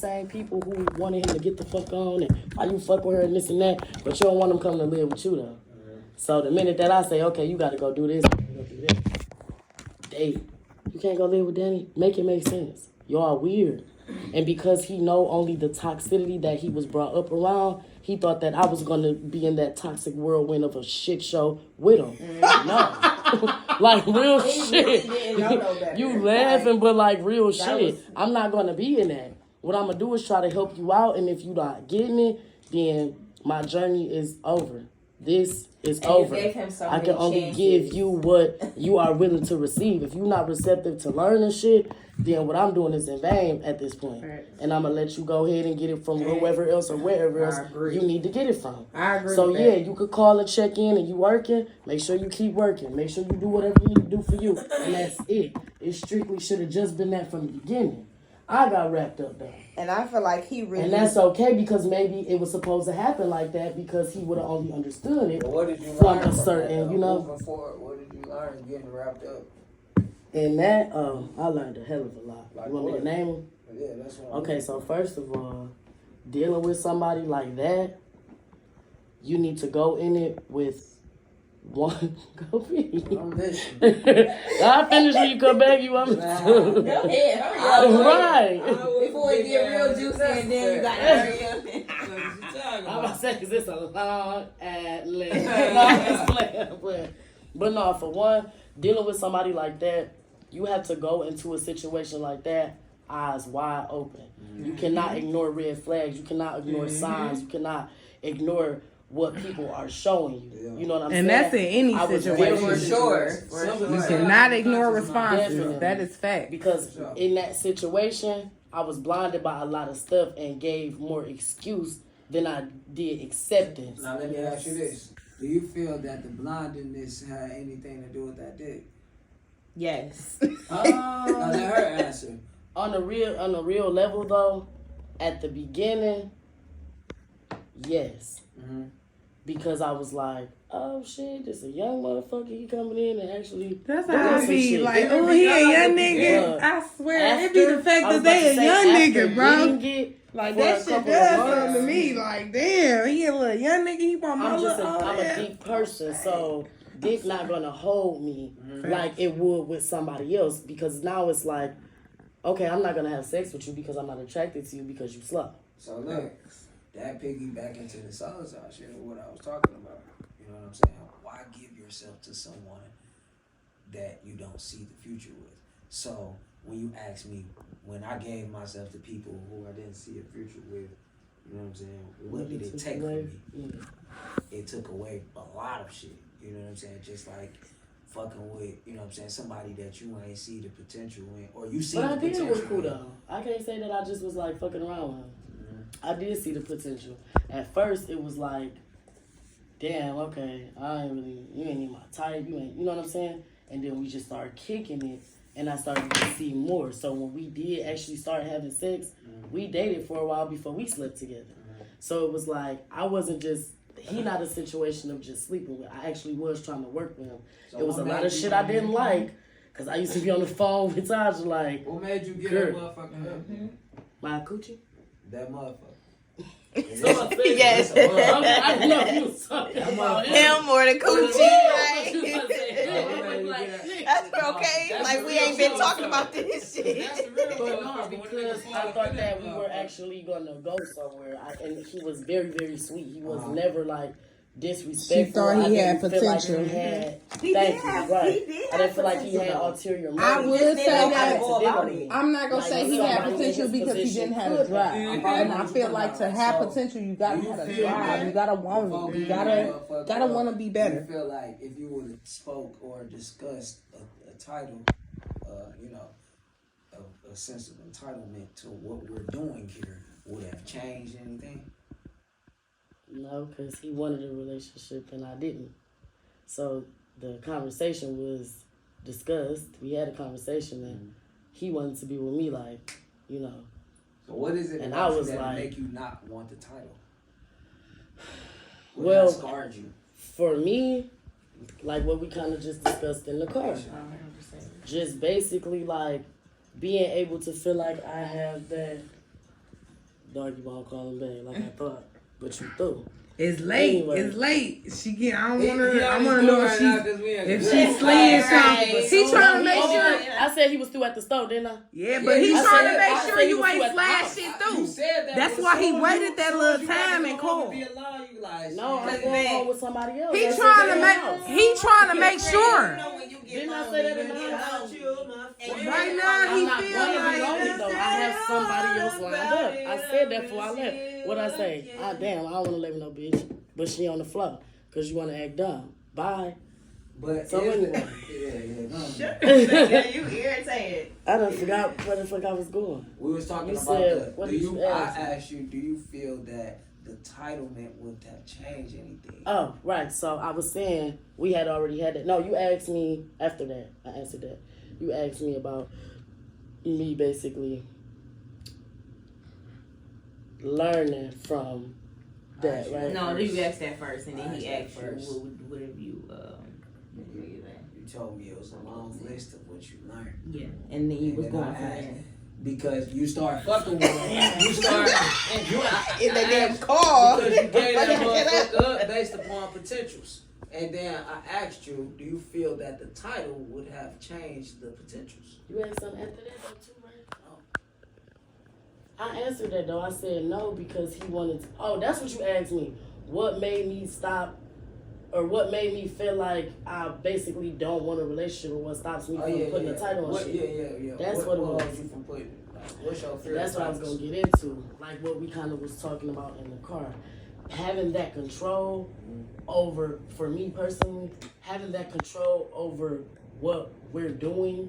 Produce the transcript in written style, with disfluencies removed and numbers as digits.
same people who wanted him to get the fuck on and why you fuck with her and this and that, but you don't want him coming to live with you though. So the minute that I say, okay, you gotta go do this, go do that, date. You can't go live with Danny. Make it make sense. Y'all weird. And because he know only the toxicity that he was brought up around, he thought that I was gonna be in that toxic whirlwind of a shit show with him. No. Like real shit. You laughing, but like real shit. I'm not gonna be in that. What I'm gonna do is try to help you out, and if you not getting it, then my journey is over. This is over. I can only give you what you are willing to receive. If you're not receptive to learning shit, then what I'm doing is in vain at this point. Right. And I'm going to let you go ahead and get it from whoever else or wherever else you need to get it from. I agree. So, yeah, you could call and check in and you working. Make sure you keep working. Make sure you do whatever you need to do for you. And that's it. It strictly should have just been that from the beginning. I got wrapped up though. And I feel like he really... And that's okay because maybe it was supposed to happen like that because he would have only understood it what did you from learn a certain, you know... Moving forward, what did you learn getting wrapped up? And that, I learned a hell of a lot. Like you want me to name them? Yeah, that's what Okay, so first of all, dealing with somebody like that, you need to go in it with one. Go pee. I'm listening. I'll finish when you come back. You want me to? Go ahead, hurry up. Right. Before it get real juicy and then you got to hurry up. I'm about to say, because it's a long ad lib. No, but no, for one, dealing with somebody like that, you have to go into a situation like that eyes wide open. You cannot ignore red flags. You cannot ignore signs. You cannot ignore what people are showing you. You know what I'm saying? And that's in any situation. For sure. You cannot ignore responses. Definitely. That is fact. Because in that situation, I was blinded by a lot of stuff and gave more excuse than I did acceptance. Now let me ask you this. Do you feel that the blindness had anything to do with that dick? Yes. Let her answer. On a real level though, at the beginning, yes. Mm-hmm. Because I was like, oh shit, this a young motherfucker, he coming in and actually That's doing how I some be shit. like, oh, he a young nigga. I swear, it be the fact that they a young nigga, bro. Like, that shit does something to me. Like, damn, he a little young nigga, he want my little... I'm a deep person, so dick not gonna hold me like it would with somebody else. Because now it's like, okay, I'm not gonna have sex with you because I'm not attracted to you because you slow. So look, that piggyback into the solid side shit of what I was talking about. You know what I'm saying? Why give yourself to someone that you don't see the future with? So when you ask me, when I gave myself to people who I didn't see a future with, you know what I'm saying? What did it take from me? It took away a lot of shit. You know what I'm saying? Just like fucking with, you know what I'm saying, somebody that you ain't see the potential in, or you see the potential. But I did was cool though. I can't say that I just was like fucking around with him. I did see the potential. At first, it was like, damn, okay, I ain't really, you ain't even my type, you know what I'm saying? And then we just started kicking it, and I started to see more. So when we did actually start having sex, we dated for a while before we slept together. So it was like, I wasn't just, he not a situation of just sleeping with. I actually was trying to work with him. So it was a lot of shit I didn't like, because I used to be on the phone with Tasha like, what made you get that motherfucking up? My coochie? That motherfucker. Yes. I didn't know if you was talking about him or the coochie, right? That's okay. Like, we ain't been talking about this shit. But no, because I thought that we were actually going to go somewhere. And he was very, very sweet. He was never like disrespectful. She thought he had potential. I didn't feel like he had ulterior motives. I would say that. I'm not gonna say he had potential because he didn't have a drive. And I feel like to have potential, you gotta have a drive. You gotta want it. You gotta want to be better. You feel like if you would have spoke or discussed a title, you know, a sense of entitlement to what we're doing here, would have changed anything? No, because he wanted a relationship and I didn't. So the conversation was discussed. We had a conversation and he wanted to be with me, like, you know. So what is it and about I was you that like, make you not want the title? What scarred you? For me, like what we kind of just discussed in the car. Just basically like being able to feel like I have that Doggy won't call him back like I thought, but you threw. It's late. Anyway. It's late. She get. I don't want He her. I already want to threw know right now 'cause we if ain't she good. slid something. Right. He trying to make Oh, sure. I said he was through at the store, didn't I? Yeah, but he's I trying said- to I make said sure he you was through ain't at the flash house. shit You through. said that. That's but why he soon waited you- that soon little you gotta time go and home called. Be alone, you like, No, I'm shit. going home with somebody else. He That's trying to in make. the house. He trying to make You sure. know when you get Didn't I home, say that you in the get house? home. Right now, he I'm not feel gonna be like. lonely though. I have somebody else lined up. I said that before I left. What I say? Ah, damn, I don't want to live with no bitch, but she on the floor because you want to act dumb. Bye. But So is anyway. yeah. You irritated. I done forgot where the fuck I was going. We was talking You about said, what do did you? you I ask? asked you, do you feel that the entitlement would have changed anything? Oh, right. So I was saying we had already had that. No, you asked me after that. I answered that. You asked me about me basically learning from that, right? No, you asked that first, and then I he asked asked that you, first. what have you, You told me it was a long list of what you learned. yeah, and then you And was then going I from asked, there. because you start fucking with him. You start and you In the I damn asked- car. Because you gave that motherfucker up based upon potentials. And then I asked you, do you feel that the title would have changed the potentials? You had something after that though too, right? I answered that though. I said no because he wanted to. Oh, that's what you asked me. What made me stop, or what made me feel like I basically don't want a relationship, or what stops me from putting a title on What, shit? yeah. That's what it was. holds you from putting? Like, what's your fear? That's of what I was titles? gonna get into, like what we kind of was talking about in the car. Having that control over, for me personally, having that control over what we're doing